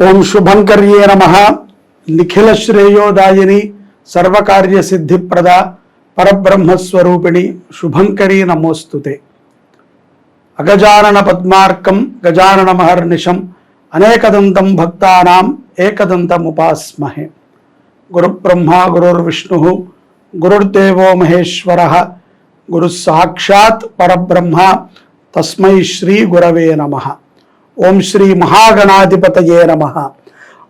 ఓం శుభంకర్యే నమః. నిఖిల శ్రేయోదాయిని సర్వకార్య సిద్ధిప్రద పరబ్రహ్మస్వరూపిణి శుభంకరీ నమోస్తుతే. అగజానన పద్మార్కం గజానన మహర్నిశం అనేకదంతం భక్తానాం ఏకదంతముపాస్మహే. గురుబ్రహ్మా గురుర్విష్ణుః గురుర్దేవో మహేశ్వరః గురుః సాక్షాత్ పరబ్రహ్మ తస్మై శ్రీ గురవే నమః. ఓం శ్రీ మహాగణాధిపతయే నమః.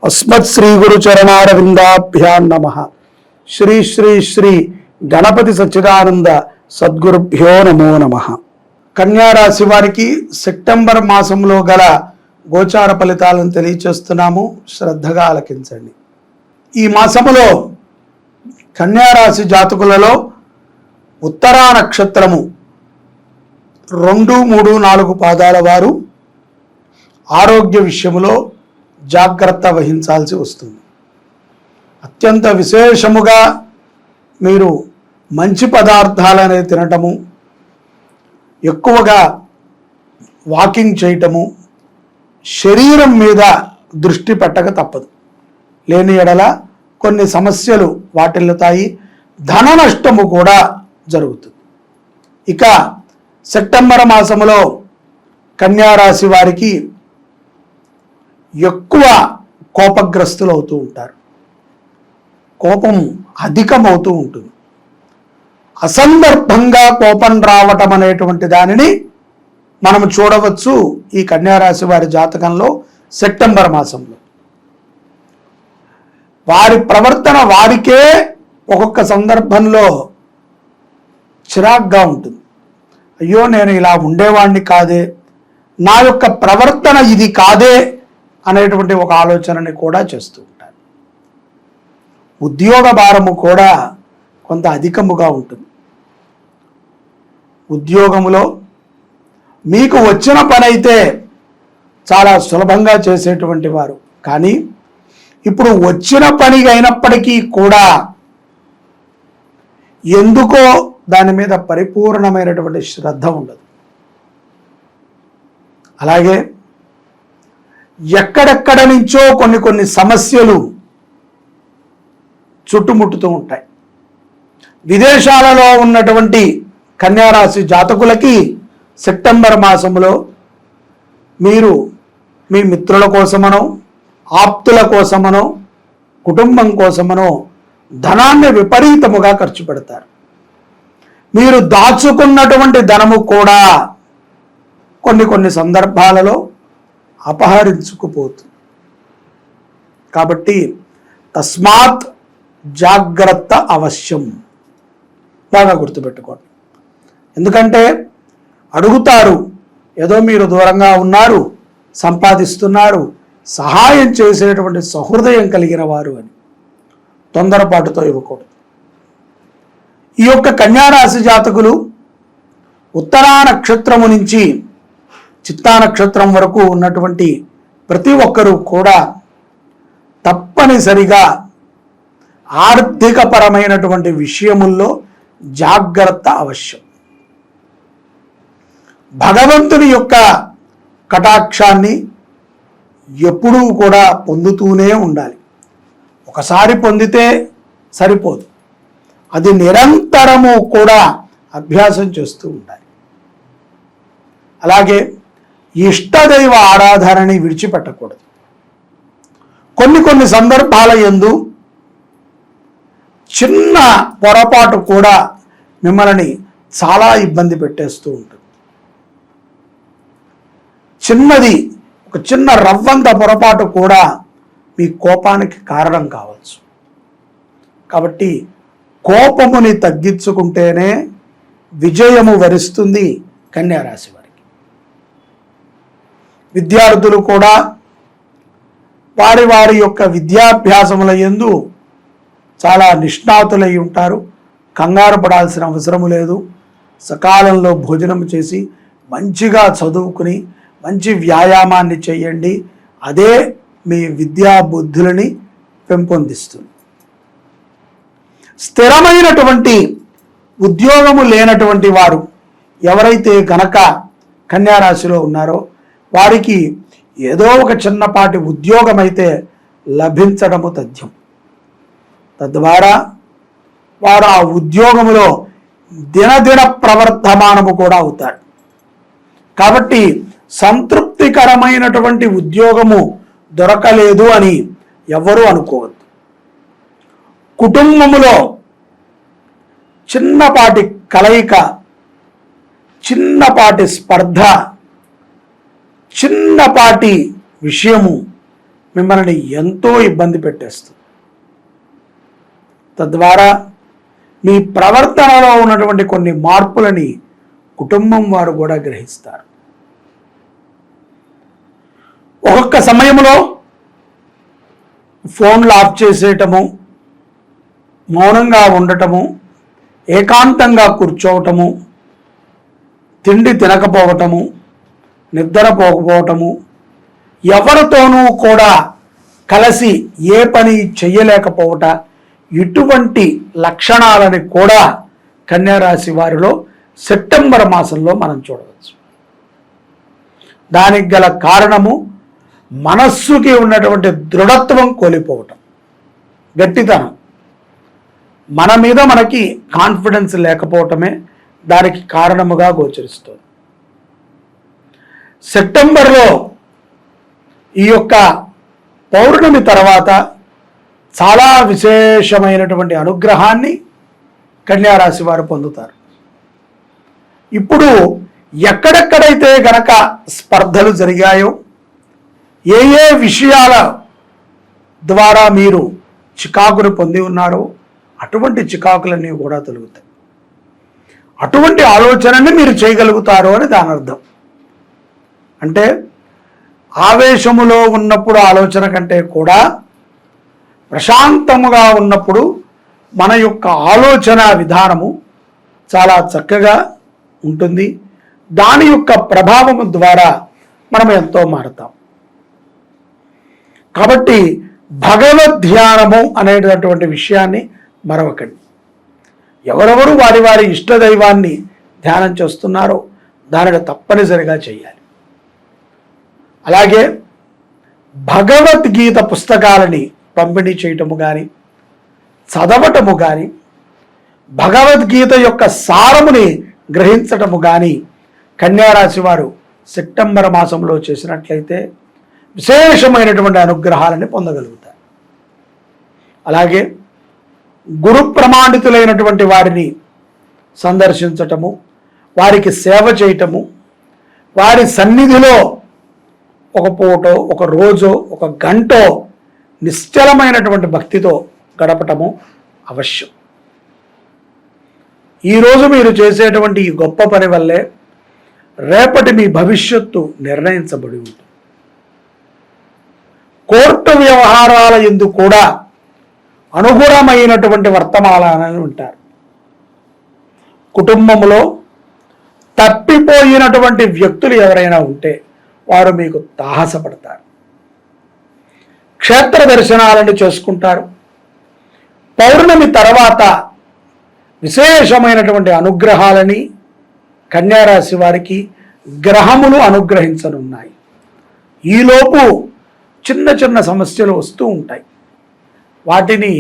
అస్మత్ శ్రీ గురు చరణారవిందాభ్యాం నమః. శ్రీ శ్రీ శ్రీ గణపతి సచ్చిదానంద సద్గురుభ్యో నమో నమః. కన్యా రాశి వారికి సెప్టెంబర్ మాసంలో గల గోచార ఫలితాలను తెలియచేస్తున్నాము, శ్రద్ధగా ఆలకించండి. ఈ మాసములో కన్యా రాశి జాతకులలో ఉత్తరా నక్షత్రము 2, 3, 4 పాదాల వారు ఆరోగ్య విషయంలో జాగ్రత్త వహించాల్సి వస్తుంది. అత్యంత విశేషముగా మీరు మంచి పదార్థాలనే తినటము, ఎక్కువగా వాకింగ్ చేయటము, శరీరం మీద దృష్టి పెట్టక తప్పదు. లేని ఎడల కొన్ని సమస్యలు వాటిల్లుతాయి, ధన నష్టము కూడా జరుగుతుంది. ఇక సెప్టెంబర్ మాసములో కన్యా రాశి వారికి ఎక్కువ కోపగ్రస్తులు అవుతూ ఉంటారు. కోపం అధికమవుతూ ఉంటుంది. అసందర్భంగా కోపం రావటం అనేటువంటి దానిని మనం చూడవచ్చు ఈ కన్యా రాశి వారి జాతకంలో సెప్టెంబర్ మాసంలో. వారి ప్రవర్తన వారికే ఒక్కొక్క సందర్భంలో చిరాగ్గా ఉంటుంది. అయ్యో నేను ఇలా ఉండేవాడిని కాదే, నా యొక్క ప్రవర్తన ఇది కాదే అనేటువంటి ఒక ఆలోచనని కూడా చేస్తూ ఉంటారు. ఉద్యోగ భారము కూడా కొంత అధికముగా ఉంటుంది. ఉద్యోగములో మీకు వచ్చిన పని అయితే చాలా సులభంగా చేసేటువంటి వారు, కానీ ఇప్పుడు వచ్చిన పని అయినప్పటికీ కూడా ఎందుకో దాని మీద పరిపూర్ణమైనటువంటి శ్రద్ధ ఉండదు. అలాగే ఎక్కడెక్కడ నుంచో కొన్ని సమస్యలు చుట్టుముట్టుతూ ఉంటాయి. విదేశాలలో ఉన్నటువంటి కన్యారాశి జాతకులకి సెప్టెంబర్ మాసంలో మీరు మీ మిత్రుల కోసమనో, ఆప్తుల కోసమనో, కుటుంబం కోసమనో ధనాన్ని విపరీతముగా ఖర్చు పెడతారు. మీరు దాచుకున్నటువంటి ధనము కూడా కొన్ని సందర్భాలలో అపహరించుకుపోతుంది. కాబట్టి తస్మాత్ జాగ్రత్త అవశ్యం, బాగా గుర్తుపెట్టుకోండి. ఎందుకంటే అడుగుతారు, ఏదో మీరు దూరంగా ఉన్నారు, సంపాదిస్తున్నారు, సహాయం చేసేటువంటి సహృదయం కలిగిన వారు అని తొందరపాటుతో ఇవ్వకూడదు. ఈ యొక్క కన్యారాశి జాతకులు ఉత్తరా నక్షత్రము నుంచి చిత్తా నక్షత్రం వరకు ఉన్నటువంటి ప్రతి ఒక్కరూ కూడా తప్పనిసరిగా ఆర్థికపరమైనటువంటి విషయముల్లో జాగ్రత్త అవశ్యం. భగవంతుని యొక్క కటాక్షాన్ని ఎప్పుడూ కూడా పొందుతూనే ఉండాలి. ఒకసారి పొందితే సరిపోదు, అది నిరంతరము కూడా అభ్యాసం చేస్తూ ఉండాలి. అలాగే ఇష్టదైవ ఆరాధనని విడిచిపెట్టకూడదు. కొన్ని సందర్భాల యందు చిన్న పొరపాటు కూడా మిమ్మల్ని చాలా ఇబ్బంది పెట్టేస్తూ ఉంటుంది. ఒక చిన్న రవ్వంత పొరపాటు కూడా మీ కోపానికి కారణం కావచ్చు. కాబట్టి కోపముని తగ్గించుకుంటేనే విజయము వరిస్తుంది కన్యా రాశి వారికి. విద్యార్థులు కూడా వారి యొక్క విద్యాభ్యాసముల యందు చాలా నిష్ణాతులై ఉంటారు. కంగారు పడాల్సిన అవసరము లేదు. సకాలంలో భోజనం చేసి మంచిగా చదువుకుని మంచి వ్యాయామాన్ని చేయండి. అదే మీ విద్యా బుద్ధులని పెంపొందిస్తుంది. స్థిరమైనటువంటి ఉద్యోగము లేనటువంటి వారు ఎవరైతే గనక కన్యారాశిలో ఉన్నారో వారికి ఏదో ఒక చిన్నపాటి ఉద్యోగం అయితే లభించడము తథ్యం. తద్వారా వారు ఆ ఉద్యోగములో దినదిన ప్రవర్ధమానము కూడా అవుతారు. కాబట్టి సంతృప్తికరమైనటువంటి ఉద్యోగము దొరకలేదు అని ఎవరూ అనుకోవద్దు. కుటుంబములో చిన్నపాటి కలయిక, చిన్నపాటి స్పర్ధ, చిన్నపాటి విషయము మిమ్మల్ని ఎంతో ఇబ్బంది పెట్టేస్తుంది. తద్వారా మీ ప్రవర్తనలో ఉన్నటువంటి కొన్ని మార్పులని కుటుంబం వారు కూడా గ్రహిస్తారు. ఒక్కొక్క సమయంలో ఫోన్లు ఆఫ్ చేసేయటము, మౌనంగా ఉండటము, ఏకాంతంగా కూర్చోవటము, తిండి తినకపోవటము, నిద్రపోకపోవటము, ఎవరితోనూ కూడా కలిసి ఏ పని చెయ్యలేకపోవట, ఇటువంటి లక్షణాలని కూడా కన్యారాశి వారిలో సెప్టెంబర్ మాసంలో మనం చూడవచ్చు. దానికి గల కారణము మనస్సుకి ఉన్నటువంటి దృఢత్వం కోల్పోవటం, గట్టితనం. మన మీద మనకి కాన్ఫిడెన్స్ లేకపోవటమే దానికి కారణముగా గోచరిస్తుంది. సెప్టెంబర్లో ఈ యొక్క పౌర్ణమి తర్వాత చాలా విశేషమైనటువంటి అనుగ్రహాన్ని కన్యారాశి వారు పొందుతారు. ఇప్పుడు ఎక్కడెక్కడైతే గనక స్పర్ధలు జరిగాయో, ఏ ఏ విషయాల ద్వారా మీరు చికాకును పొంది ఉన్నారో అటువంటి చికాకులన్నీ కూడా తొలుగుతాయి. అటువంటి ఆలోచనని మీరు చేయగలుగుతారు అని దాని అర్థం. అంటే ఆవేశములో ఉన్నప్పుడు ఆలోచన కంటే కూడా ప్రశాంతముగా ఉన్నప్పుడు మన యొక్క ఆలోచన విధానము చాలా చక్కగా ఉంటుంది. దాని యొక్క ప్రభావము ద్వారా మనం ఎంతో మారుతాం. కాబట్టి భగవద్ధ్యానము అనేటటువంటి విషయాన్ని మరవకండి. ఎవరెవరు వారి వారి ఇష్టదైవాన్ని ధ్యానం చేస్తున్నారో దానిని తప్పనిసరిగా చేయాలి. అలాగే భగవద్గీత పుస్తకాలని పంపిణీ చేయటము కానీ, చదవటము కానీ, భగవద్గీత యొక్క సారముని గ్రహించటము కానీ కన్యారాశి వారు సెప్టెంబర్ మాసంలో చేసినట్లయితే విశేషమైనటువంటి అనుగ్రహాలని పొందగలుగుతారు. అలాగే గురు ప్రమాణితులైనటువంటి వారిని సందర్శించటము, వారికి సేవ చేయటము, వారి సన్నిధిలో ఒక పూటో, ఒక రోజో, ఒక గంటో నిశ్చలమైనటువంటి భక్తితో గడపటము అవశ్యం. ఈరోజు మీరు చేసేటువంటి ఈ గొప్ప పని వల్లే రేపటి మీ భవిష్యత్తు నిర్ణయించబడి ఉంటుంది. కోర్టు వ్యవహారాల యందు కూడా అనుగుణమైనటువంటి వర్తమానాలను ఉంటారు. కుటుంబంలో తప్పిపోయినటువంటి వ్యక్తులు ఎవరైనా ఉంటే వారు మీకు తాహసపడతారు. క్షేత్ర దర్శనాలను చేసుకుంటారు. పౌర్ణమి తర్వాత విశేషమైనటువంటి అనుగ్రహాలని కన్యారాశి వారికి గ్రహములు అనుగ్రహించనున్నాయి. ఈలోపు చిన్న చిన్న సమస్యలు వస్తూ ఉంటాయి. వాటిని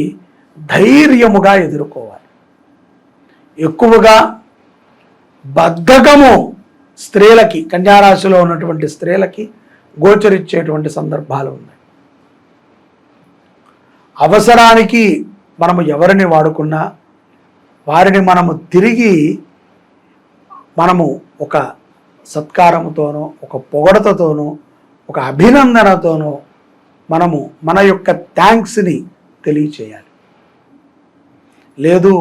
ధైర్యముగా ఎదుర్కోవాలి. ఎక్కువగా బద్ధకము స్త్రీలకి, కన్యారాశిలో ఉన్నటువంటి స్త్రీలకి గోచరించేటువంటి సందర్భాలు ఉన్నాయి. అవసరానికి మనము ఎవరిని వాడుకున్నా వారిని మనము తిరిగి ఒక సత్కారముతోనో, ఒక పొగడతతోనో, ఒక అభినందనతోనో మనము మన యొక్క థ్యాంక్స్ని తెలియచేయాలి. లేదు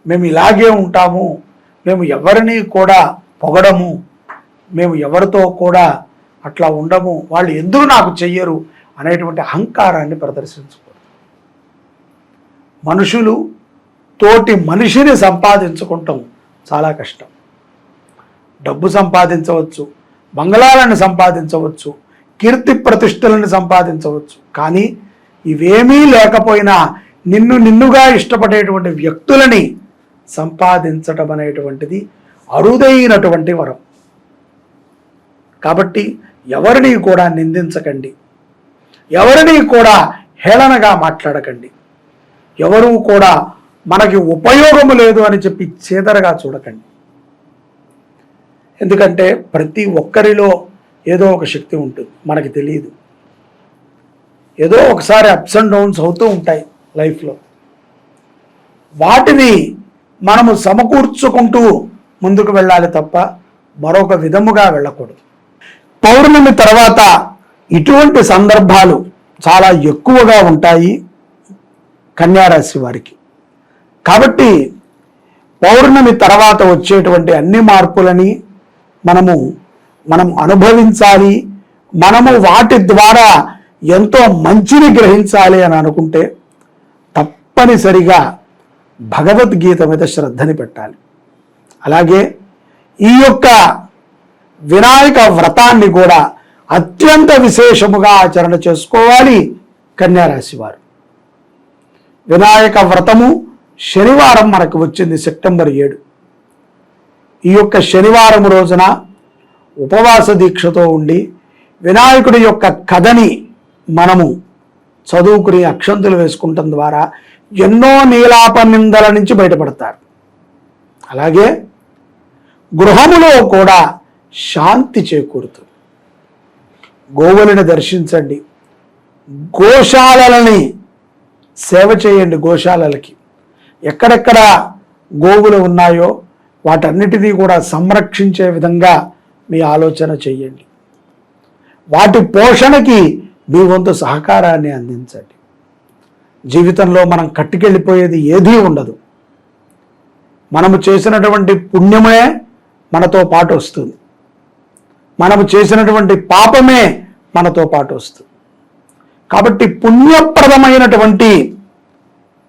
మేము ఇలాగే ఉంటాము, మేము ఎవరిని కూడా పొగడము, మేము ఎవరితో కూడా అట్లా ఉండము, వాళ్ళు ఎందుకు నాకు చెయ్యరు అనేటువంటి అహంకారాన్ని ప్రదర్శించకూడదు. మనుషులు తోటి మనిషిని సంపాదించుకుంటాం చాలా కష్టం. డబ్బు సంపాదించవచ్చు, బంగళాలను సంపాదించవచ్చు, కీర్తి ప్రతిష్టలను సంపాదించవచ్చు, కానీ ఇవేమీ లేకపోయినా నిన్నుగా ఇష్టపడేటువంటి వ్యక్తులని సంపాదించటం అనేటువంటిది అరుదైనటువంటి వరం. కాబట్టి ఎవరిని కూడా నిందించకండి, ఎవరిని కూడా హేళనగా మాట్లాడకండి, ఎవరూ కూడా మనకి ఉపయోగము లేదు అని చెప్పి చేదరగా చూడకండి. ఎందుకంటే ప్రతి ఒక్కరిలో ఏదో ఒక శక్తి ఉంటుంది, మనకి తెలియదు. ఏదో ఒకసారి అప్స్ అండ్ డౌన్స్ అవుతూ ఉంటాయి లైఫ్లో. వాటిని మనము సమకూర్చుకుంటూ ముందుకు వెళ్ళాలి తప్ప మరొక విధముగా వెళ్ళకూడదు. పౌర్ణమి తర్వాత ఇటువంటి సందర్భాలు చాలా ఎక్కువగా ఉంటాయి కన్యారాశి వారికి. కాబట్టి పౌర్ణమి తర్వాత వచ్చేటువంటి అన్ని మార్పులని మనం అనుభవించాలి, మనము వాటి ద్వారా ఎంతో మంచిని గ్రహించాలి అని అనుకుంటే తప్పనిసరిగా భగవద్గీత మీద శ్రద్ధని పెట్టాలి. అలాగే ఈ యొక్క వినాయక వ్రతాన్ని కూడా అత్యంత విశేషముగా ఆచరణ చేసుకోవాలి కన్యారాశి వారు. వినాయక వ్రతము శనివారం మనకు వచ్చింది, సెప్టెంబర్ 7. ఈ యొక్క శనివారం రోజున ఉపవాస దీక్షతో ఉండి వినాయకుడి యొక్క కథని మనము చదువుకుని అక్షంతులు వేసుకుంటం ద్వారా ఎన్నో నీలాపనిందల నుంచి బయటపడతారు. అలాగే గృహములో కూడా శాంతి చేకూరుతుంది. గోవులను దర్శించండి, గోశాలలని సేవ చేయండి. గోశాలలకి ఎక్కడెక్కడ గోవులు ఉన్నాయో వాటన్నిటినీ కూడా సంరక్షించే విధంగా మీ ఆలోచన చేయండి. వాటి పోషణకి మీ వంతు సహకారాన్ని అందించండి. జీవితంలో మనం కట్టుకెళ్ళిపోయేది ఏదీ ఉండదు. మనము చేసినటువంటి పుణ్యమే మనతో పాటు వస్తుంది, మనము చేసినటువంటి పాపమే మనతో పాటు వస్తుంది. కాబట్టి పుణ్యప్రదమైనటువంటి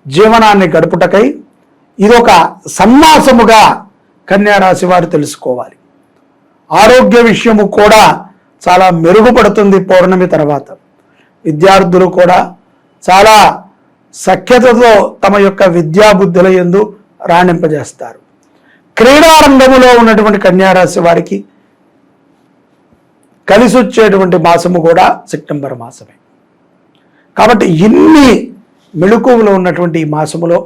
జీవనాన్ని గడుపుటకై ఇదొక సన్యాసముగా కన్యారాశి వారు తెలుసుకోవాలి. ఆరోగ్య విషయము కూడా చాలా మెరుగుపడుతుంది పౌర్ణమి తర్వాత. విద్యార్థులు కూడా చాలా సఖ్యతతో తమ యొక్క విద్యాబుద్ధుల యందు రాణింపజేస్తారు. క్రీడారంగములో ఉన్నటువంటి కన్యారాశి వారికి కలిసి వచ్చేటువంటి మాసము కూడా సెప్టెంబర్ మాసమే. కాబట్టి ఇన్ని మెళుకువలు ఉన్నటువంటి ఈ మాసములో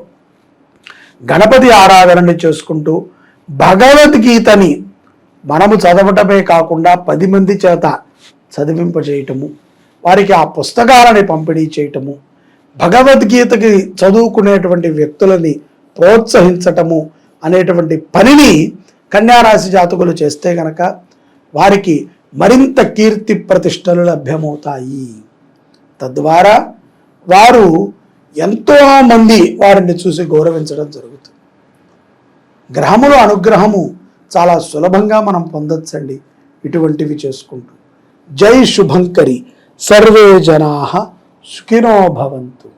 గణపతి ఆరాధనని చేసుకుంటూ భగవద్గీతని మనము చదవటమే కాకుండా 10 మంది చేత చదివింపజేయటము, వారికి ఆ పుస్తకాలని పంపిణీ చేయటము, భగవద్గీతకి చదువుకునేటువంటి వ్యక్తులని ప్రోత్సహించటము అనేటువంటి పనిని కన్యారాశి జాతకులు చేస్తే గనక వారికి మరింత కీర్తి ప్రతిష్టలు లభ్యమవుతాయి. తద్వారా వారు ఎంతోమంది వారిని చూసి గౌరవించడం జరుగుతుంది. గ్రహముల అనుగ్రహము చాలా సులభంగా మనం పొందొచ్చండి ఇటువంటివి చేసుకుంటూ. జై శుభంకరి, సర్వే జనాః సుఖినో భవంతు.